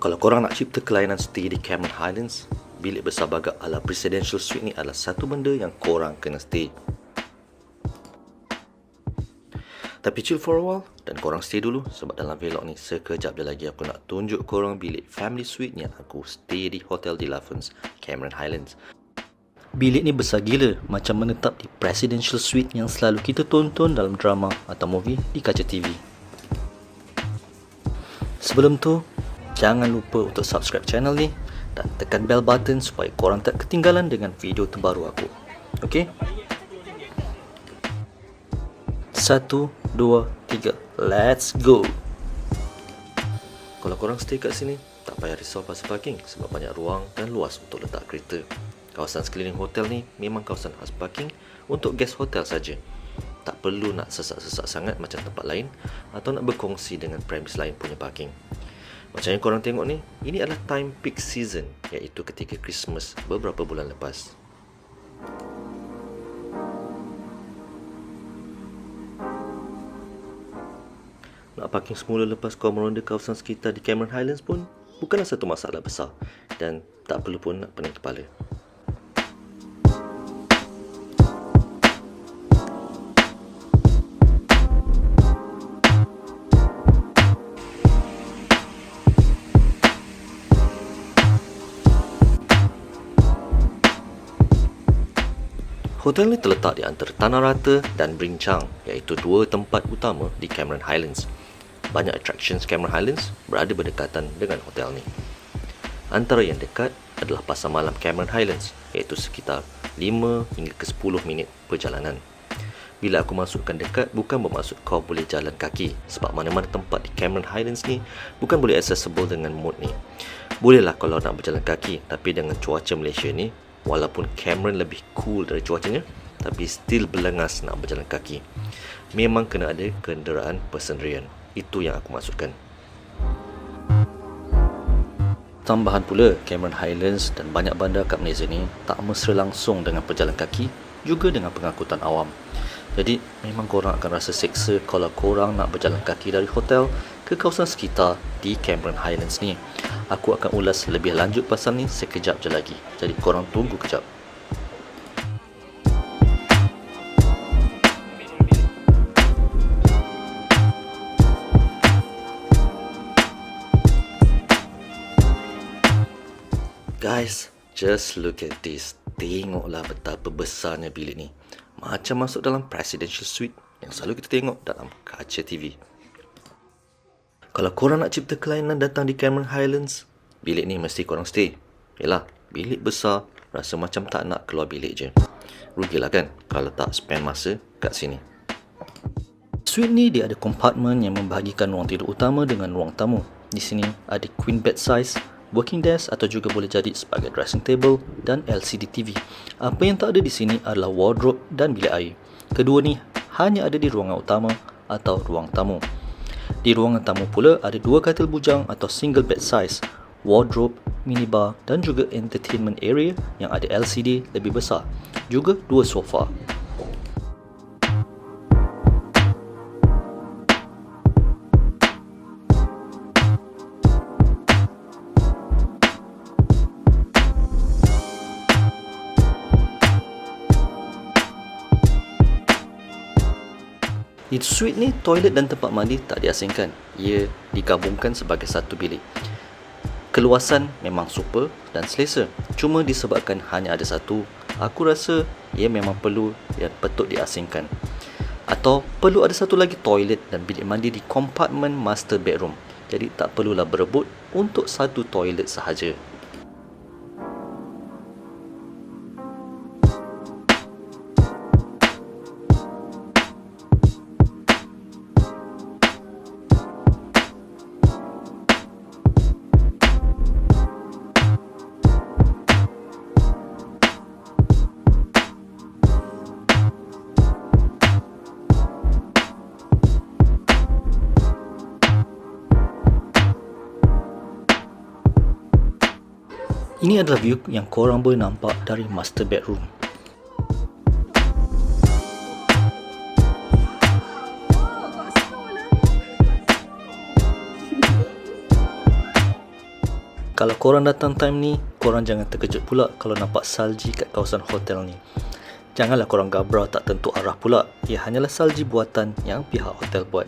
Kalau korang nak cipta kelainan stay di Cameron Highlands, bilik bersabagak ala presidential suite ni adalah satu benda yang korang kena stay. Tapi chill for a while dan korang stay dulu, sebab dalam vlog ni sekejap je lagi aku nak tunjuk korang bilik family suite yang aku stay di Hotel de Lafons, Cameron Highlands. Bilik ni besar gila, macam menetap di presidential suite yang selalu kita tonton dalam drama atau movie di kaca TV. Sebelum tu, jangan lupa untuk subscribe channel ni dan tekan bell button supaya korang tak ketinggalan dengan video terbaru aku. Okay? 1, 2, 3, let's go! Kalau korang stay kat sini, tak payah risau pasal parking sebab banyak ruang dan luas untuk letak kereta. Kawasan sekeliling hotel ni memang kawasan khas parking untuk guest hotel saja. Tak perlu nak sesak-sesak sangat macam tempat lain atau nak berkongsi dengan premis lain punya parking. Macam yang korang tengok ni, ini adalah time peak season, iaitu ketika Christmas beberapa bulan lepas. Nak parking semula lepas kau meronda kawasan sekitar di Cameron Highlands pun bukanlah satu masalah besar dan tak perlu pun nak pening kepala. Hotel ni terletak di antara Tanah Rata dan Brinchang, iaitu dua tempat utama di Cameron Highlands. Banyak attractions Cameron Highlands berada berdekatan dengan hotel ni. Antara yang dekat adalah pasar malam Cameron Highlands, iaitu sekitar 5 hingga ke 10 minit perjalanan. Bila aku masukkan dekat, bukan bermaksud kau boleh jalan kaki, sebab mana-mana tempat di Cameron Highlands ni bukan boleh accessible dengan mood ni. Bolehlah kalau nak berjalan kaki, tapi dengan cuaca Malaysia ni, walaupun Cameron lebih cool dari cuacanya, tapi still berlengas nak berjalan kaki. Memang kena ada kenderaan persendirian. Itu yang aku maksudkan. Tambahan pula, Cameron Highlands dan banyak bandar kat Malaysia ni tak mesra langsung dengan pejalan kaki, juga dengan pengangkutan awam. Jadi, memang korang akan rasa seksa kalau korang nak berjalan kaki dari hotel ke kawasan sekitar di Cameron Highlands ni. Aku akan ulas lebih lanjut pasal ni sekejap je lagi. Jadi korang tunggu kejap. Guys, just look at this. Tengoklah betapa besarnya bilik ni. Macam masuk dalam presidential suite yang selalu kita tengok dalam kaca TV. Kalau korang nak cipta kelainan datang di Cameron Highlands, bilik ni mesti korang stay. Yelah, bilik besar, rasa macam tak nak keluar bilik je. Rugilah kan kalau tak spend masa kat sini. Suite ni dia ada kompartmen yang membahagikan ruang tidur utama dengan ruang tamu. Di sini ada queen bed size, working desk atau juga boleh jadi sebagai dressing table dan LCD TV. Apa yang tak ada di sini adalah wardrobe dan bilik air. Kedua ni hanya ada di ruangan utama atau ruang tamu. Di ruangan tamu pula ada dua katil bujang atau single bed size, wardrobe, minibar dan juga entertainment area yang ada LCD lebih besar. Juga dua sofa. Di suite ni, toilet dan tempat mandi tak diasingkan. Ia digabungkan sebagai satu bilik. Keluasan memang super dan selesa. Cuma disebabkan hanya ada satu, aku rasa ia memang perlu dan patut diasingkan. Atau perlu ada satu lagi toilet dan bilik mandi di kompartmen master bedroom. Jadi tak perlulah berebut untuk satu toilet sahaja. Ini adalah view yang korang boleh nampak dari master bedroom. Kalau korang datang time ni, korang jangan terkejut pula kalau nampak salji kat kawasan hotel ni. Janganlah korang gabrah tak tentu arah pula. Ia hanyalah salji buatan yang pihak hotel buat.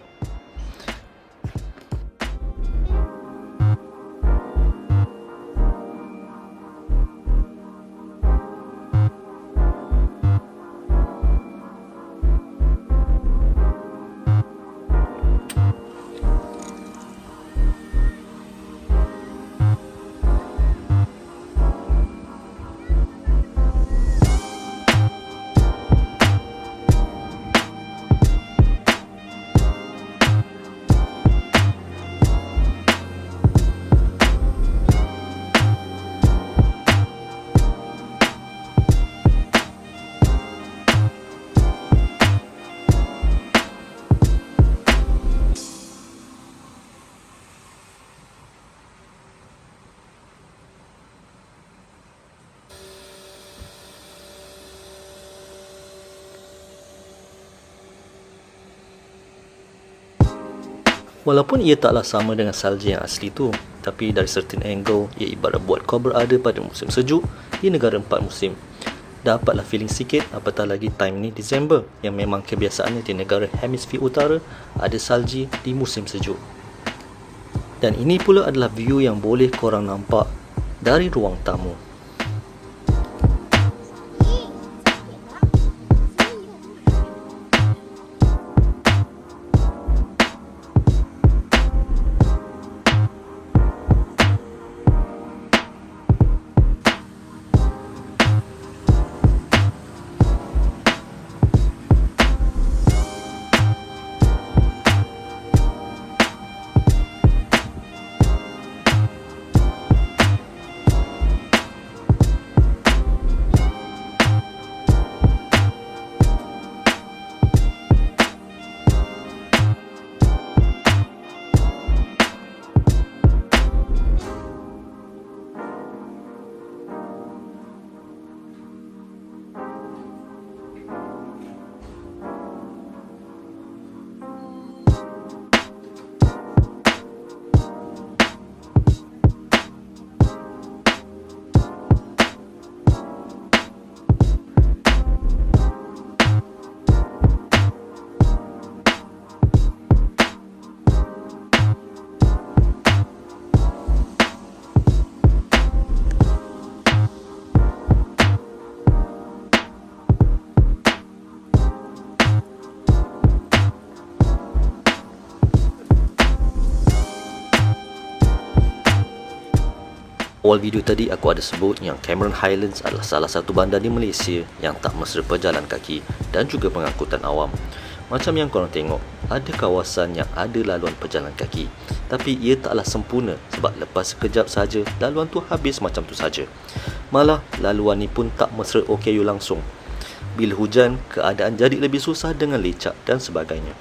Walaupun ia taklah sama dengan salji yang asli tu, tapi dari certain angle, ia ibarat buat kau berada pada musim sejuk di negara 4 musim. Dapatlah feeling sikit, apatah lagi time ni Disember, yang memang kebiasaannya di negara hemisfer utara ada salji di musim sejuk. Dan ini pula adalah view yang boleh korang nampak dari ruang tamu. Awal video tadi aku ada sebut yang Cameron Highlands adalah salah satu bandar di Malaysia yang tak mesra pejalan kaki dan juga pengangkutan awam. Macam yang korang tengok, ada kawasan yang ada laluan pejalan kaki, tapi ia taklah sempurna sebab lepas sekejap saja laluan tu habis macam tu saja. Malah laluan ni pun tak mesra OKU langsung. Bila hujan, keadaan jadi lebih susah dengan lecak dan sebagainya.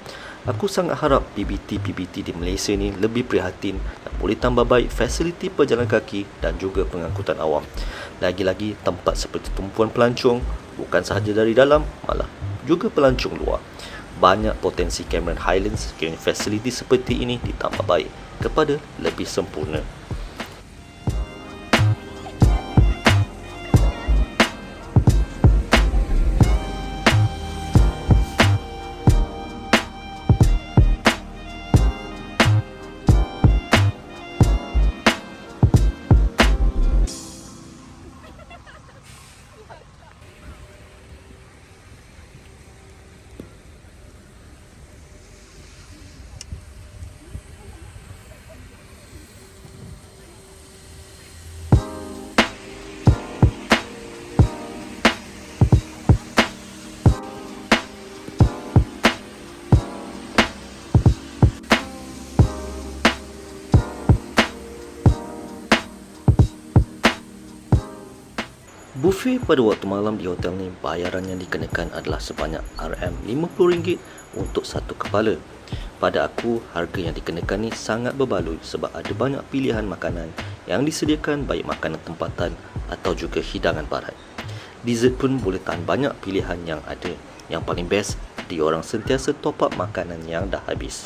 Aku sangat harap PBT di Malaysia ni lebih prihatin dan boleh tambah baik fasiliti pejalan kaki dan juga pengangkutan awam. Lagi-lagi tempat seperti tumpuan pelancong, bukan sahaja dari dalam, malah juga pelancong luar. Banyak potensi Cameron Highlands sekiranya fasiliti seperti ini ditambah baik kepada lebih sempurna. Buffet pada waktu malam di hotel ni, bayaran yang dikenakan adalah sebanyak RM50 untuk satu kepala. Pada aku, harga yang dikenakan ni sangat berbaloi sebab ada banyak pilihan makanan yang disediakan, baik makanan tempatan atau juga hidangan barat. Dessert pun boleh tahan banyak pilihan yang ada. Yang paling best, diorang sentiasa top up makanan yang dah habis.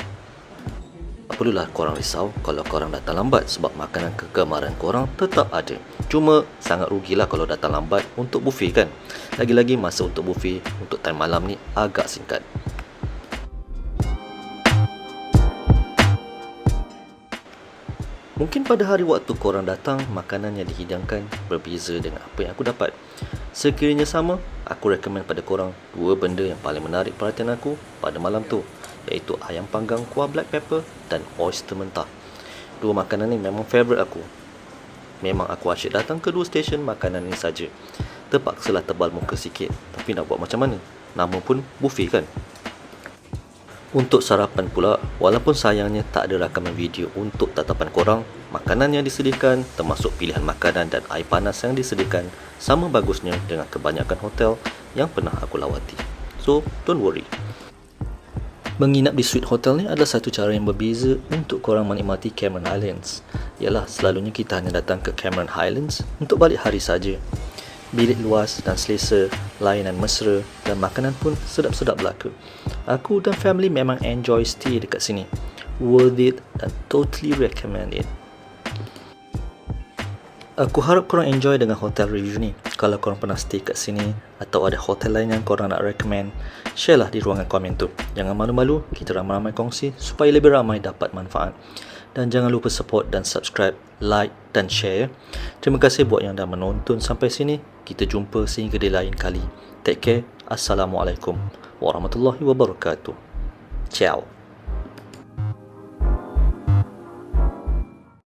perlulah korang risau kalau korang datang lambat sebab makanan kegemaran korang tetap ada. Cuma sangat rugilah kalau datang lambat untuk buffet kan. Lagi-lagi masa untuk buffet untuk time malam ni agak singkat. Mungkin pada hari waktu korang datang, makanan yang dihidangkan berbeza dengan apa yang aku dapat. Sekiranya sama, aku recommend pada korang dua benda yang paling menarik perhatian aku pada malam tu, iaitu ayam panggang kuah black pepper dan oyster mentah. Dua makanan ni memang favourite aku. Memang aku asyik datang ke dua stesen makanan ni saja. Terpaksalah tebal muka sikit, tapi nak buat macam mana? Nama pun buffet kan? Untuk sarapan pula, walaupun sayangnya tak ada rakaman video untuk tatapan korang, makanan yang disediakan termasuk pilihan makanan dan air panas yang disediakan sama bagusnya dengan kebanyakan hotel yang pernah aku lawati. So, don't worry. Menginap di suite hotel ni adalah satu cara yang berbeza untuk korang menikmati Cameron Highlands. Yalah, selalunya kita hanya datang ke Cameron Highlands untuk balik hari saja. Bilik luas dan selesa, layanan mesra dan makanan pun sedap-sedap belaka. Aku dan family memang enjoy stay dekat sini. Worth it dan totally recommend it. Aku harap korang enjoy dengan hotel review ni. Kalau korang pernah stay kat sini atau ada hotel lain yang korang nak recommend, share lah di ruangan komen tu. Jangan malu-malu, kita ramai-ramai kongsi supaya lebih ramai dapat manfaat. Dan jangan lupa support dan subscribe, like dan share. Terima kasih buat yang dah menonton sampai sini. Kita jumpa sehingga di lain kali. Take care. Assalamualaikum warahmatullahi wabarakatuh. Ciao.